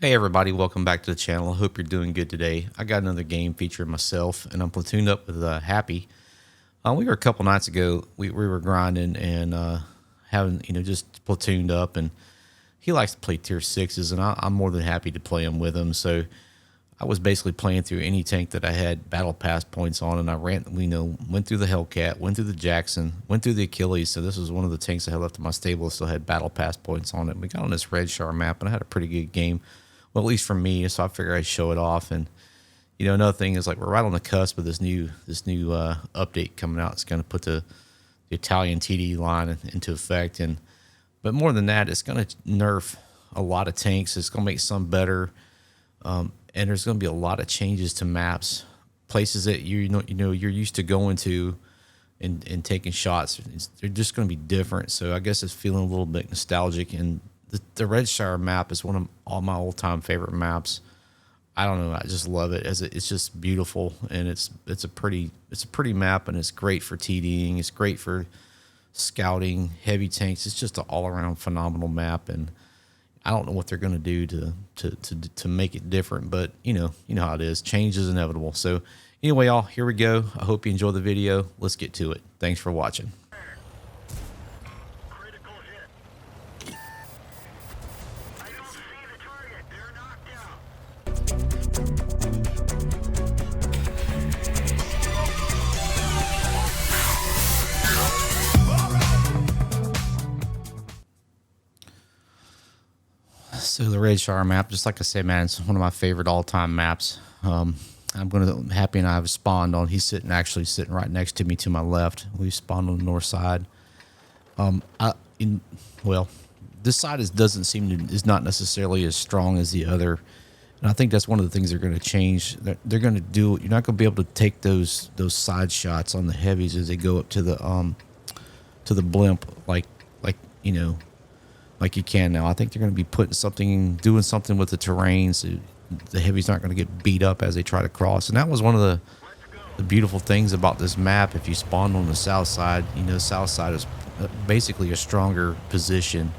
Hey everybody, welcome back to the channel. I hope you're doing good today. I got another game featuring myself, and I'm platooned up with Happy. We were a couple nights ago. We were grinding and having just platooned up, and he likes to play tier sixes, and I'm more than happy to play them with him. So I was basically playing through any tank that I had battle pass points on, and I went through the Hellcat, went through the Jackson, went through the Achilles. So this was one of the tanks I had left in my stable. Still had battle pass points on it. We got on this Redshire map, and I had a pretty good game. Well, at least for me, so I figured I'd show it off. And another thing is, like, we're right on the cusp of this new update coming out. It's going to put the Italian TD line into effect, but more than that, it's going to nerf a lot of tanks. It's going to make some better, and there's going to be a lot of changes to maps, places that you're used to going to and taking shots. They're just going to be different. So I guess it's feeling a little bit nostalgic. And the Redshire map is one of all my all-time favorite maps. I don't know, I just love it. It's just beautiful, and it's a pretty map, and it's great for TDing. It's great for scouting heavy tanks. It's just an all-around phenomenal map, and I don't know what they're going to do to make it different, but you know how it is. Change is inevitable. So anyway, y'all, here we go. I hope you enjoy the video. Let's get to it. Thanks for watching. So the Redshire map, just like I said, man, it's one of my favorite all-time maps. Happy and I have spawned on. He's actually sitting right next to me to my left. We spawned on the north side. This side is not necessarily as strong as the other, and I think that's one of the things they're going to change. They're going to do. You're not going to be able to take those side shots on the heavies as they go up to the blimp like you can now. I think they're going to be doing something with the terrain, so the heavies aren't going to get beat up as they try to cross. And that was one of the beautiful things about this map. If you spawned on the south side, the south side is basically a stronger position.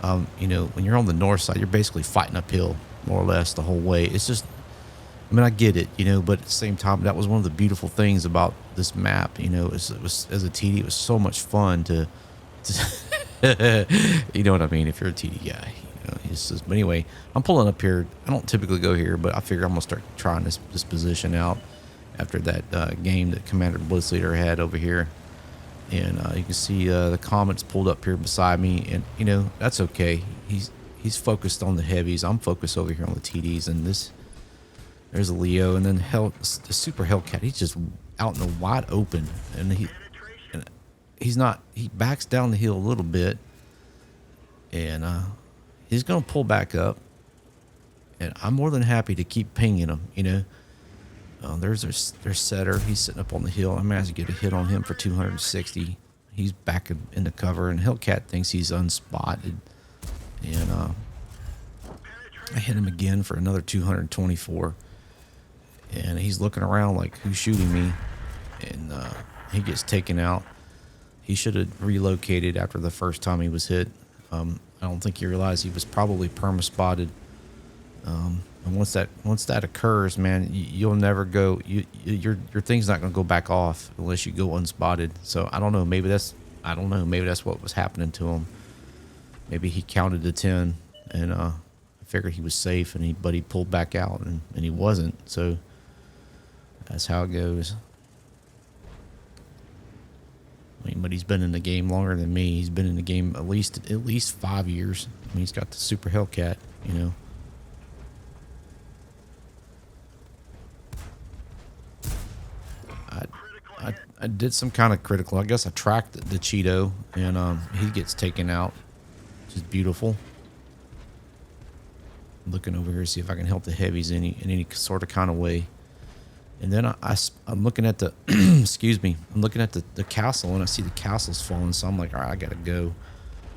When you're on the north side, you're basically fighting uphill more or less the whole way. It's just, I get it, but at the same time, that was one of the beautiful things about this map. It was as a TD, it was so much fun to you know what I mean, if you're a TD guy. But anyway, I'm pulling up here. I don't typically go here, but I figure I'm gonna start trying this position out after that game that Commander Blitz Leader had over here. And you can see the comments pulled up here beside me, and that's okay. He's focused on the heavies. I'm focused over here on the TDs. And there's a Leo, and then the Super Hellcat. He's just out in the wide open, and he backs down the hill a little bit, and he's gonna pull back up, and I'm more than happy to keep pinging him. There's their setter. He's sitting up on the hill. I managed to get a hit on him for 260. He's back in the cover, and Hellcat thinks he's unspotted, and I hit him again for another 224, and he's looking around like, who's shooting me? And he gets taken out. He should have relocated after the first time he was hit. I don't think he realized he was probably perma-spotted. And once that occurs, man, you'll never go. Your thing's not going to go back off unless you go unspotted. So I don't know. Maybe that's what was happening to him. Maybe he counted to 10, and I figured he was safe, but he pulled back out, and he wasn't. So that's how it goes. But he's been in the game longer than me. He's been in the game at least 5 years. He's got the Super Hellcat, I did some kind of critical. I guess I tracked the Cheeto, and he gets taken out, which is beautiful. I'm looking over here to see if I can help the heavies in any sort of kind of way. And then I'm looking at the excuse me. I'm looking at the castle, and I see the castle's falling. So I'm like, all right, I gotta go.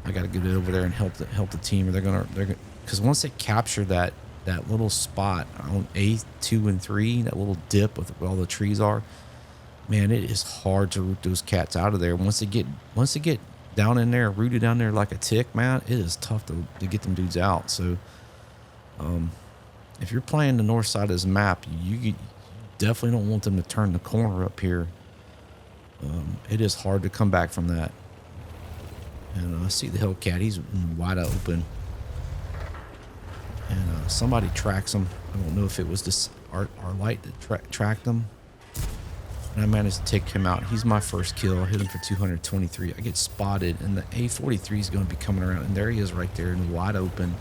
I gotta get over there and help the team. Or they're because once they capture that little spot on A2 and 3, that little dip with where all the trees are, man, it is hard to root those cats out of there. Once they get down in there, rooted down there like a tick, man, it is tough to get them dudes out. So If you're playing the north side of this map, you definitely don't want them to turn the corner up here. It is hard to come back from that. And I see the Hellcat. He's wide open. And somebody tracks him. I don't know if it was this our light that tracked him. And I managed to take him out. He's my first kill. I hit him for 223. I get spotted, and the A43 is going to be coming around. And there he is right there and wide open.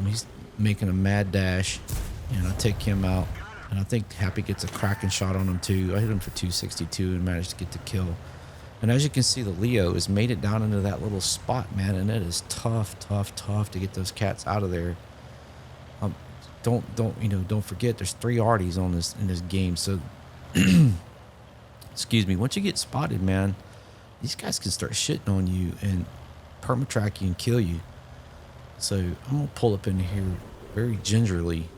He's making a mad dash. And I take him out. And I think Happy gets a cracking shot on him too. I hit him for 262 and managed to get the kill. And as you can see, the Leo has made it down into that little spot, man. And it is tough to get those cats out of there. Don't forget, there's 3 arties on this in this game. So, excuse me. Once you get spotted, man, these guys can start shitting on you and permatrack you and kill you. So I'm gonna pull up in here very gingerly.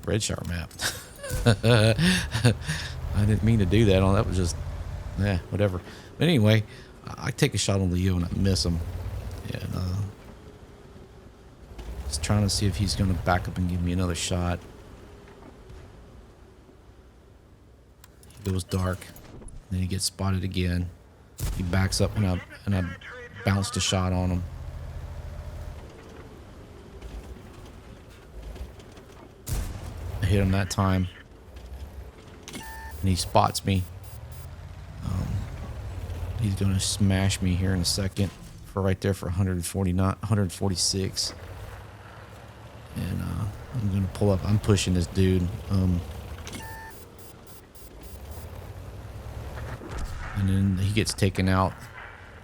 Redshire map. I didn't mean to do that. That was just, whatever. But anyway, I take a shot on Leo and I miss him. And just trying to see if he's going to back up and give me another shot. He goes dark. Then he gets spotted again. He backs up and I bounced a shot on him. I hit him that time. And he spots me. He's going to smash me here in a second. For right there for 146. And I'm going to pull up. I'm pushing this dude. And then he gets taken out.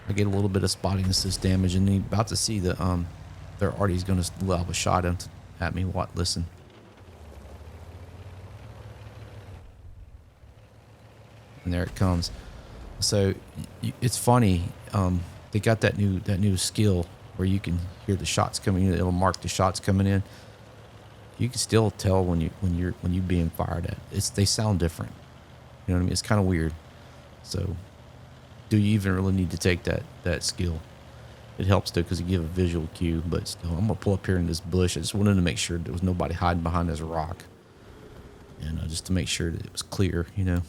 I get a little bit of spotting assist damage. And he's about to see that their artie's going to lob a shot at me. What? Listen. And there it comes. So it's funny. They got that new skill where you can hear the shots coming in. It'll mark the shots coming in. You can still tell when you're being fired at. They sound different. You know what I mean? It's kind of weird. So, do you even really need to take that skill? It helps though because you give a visual cue. But still, I'm gonna pull up here in this bush. I just wanted to make sure there was nobody hiding behind this rock, and just to make sure that it was clear. I'm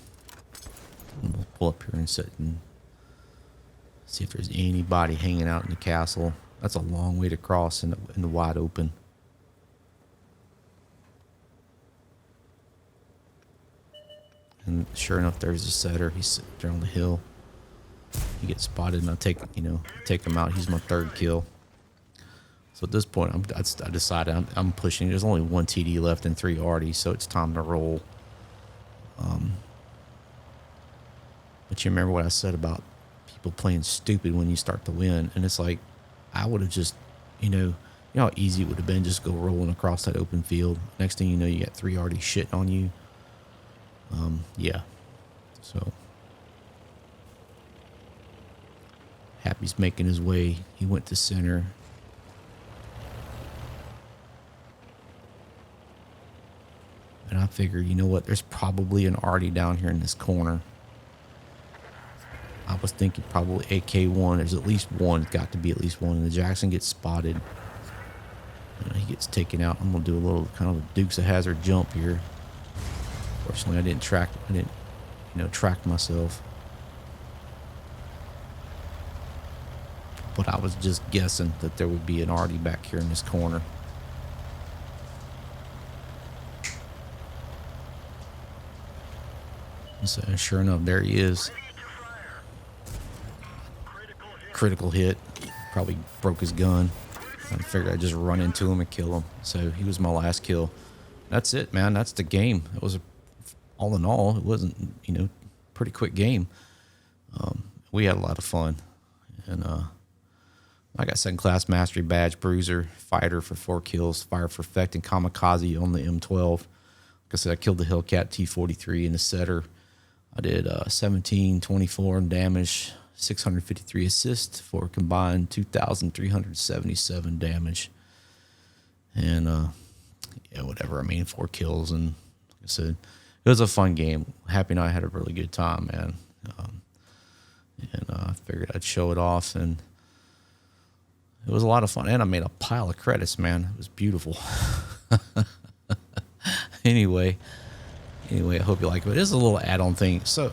gonna pull up here and sit and see if there's anybody hanging out in the castle. That's a long way to cross in the wide open. And sure enough, there's a setter. He's sitting there on the hill. He gets spotted, and I take him out. He's my 3rd kill. So at this point, I decided I'm pushing. There's only 1 TD left and 3 arties, so it's time to roll. But you remember what I said about people playing stupid when you start to win, and it's like I would have just, you know how easy it would have been just go rolling across that open field. Next thing you know, you got 3 arties shitting on you. Yeah. So Happy's making his way. He went to center. And I figured, you know what? There's probably an artie down here in this corner. I was thinking probably AK-1. There's at least one. It's got to be at least one. And the Jackson gets spotted. He gets taken out. I'm going to do a little kind of a Dukes of Hazzard jump here. Fortunately, I didn't track myself. But I was just guessing that there would be an artie back here in this corner. And so sure enough, there he is. Critical hit. Probably broke his gun. I figured I'd just run into him and kill him. So he was my last kill. That's it, man. That's the game. It was all in all, it wasn't, pretty quick game. We had a lot of fun. And I got 2nd class mastery badge, bruiser, fighter for 4 kills, fire for effect, and kamikaze on the M12. Like I said, I killed the Hellcat T-43 and the setter. I did 17, 24 damage, 653 assists for a combined 2,377 damage. And, whatever. 4 kills. And like I said, it was a fun game. Happy and I had a really good time, man. And I figured I'd show it off. And It was a lot of fun, and I made a pile of credits, man. It was beautiful. anyway, I hope you like it. But it is a little add-on thing. So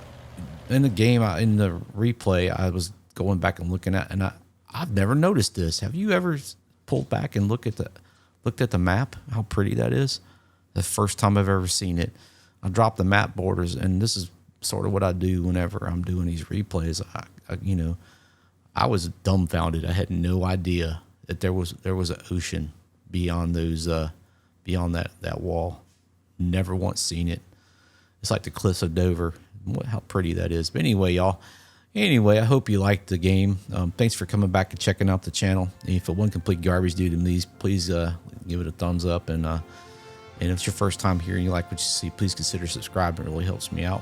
in the game, in the replay, I was going back and looking at, and I've never noticed this. Have you ever pulled back and looked at the map? How pretty that is. The first time I've ever seen it. I dropped the map borders, and this is sort of what I do whenever I'm doing these replays. I was dumbfounded. I had no idea that there was an ocean beyond those beyond that wall. Never once seen it. It's like the cliffs of Dover. How pretty that is. But anyway, y'all. Anyway, I hope you liked the game. Thanks for coming back and checking out the channel. And if it wasn't complete garbage, dude, please give it a thumbs up. And if it's your first time here and you like what you see, please consider subscribing. It really helps me out.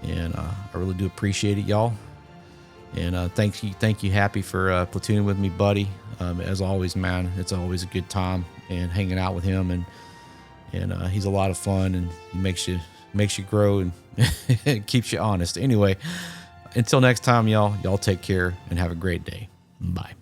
And I really do appreciate it, y'all. And thank you, Happy, for platooning with me, buddy. As always, man, it's always a good time and hanging out with him. And he's a lot of fun, and he makes you grow and keeps you honest. Anyway, until next time, y'all take care and have a great day. Bye.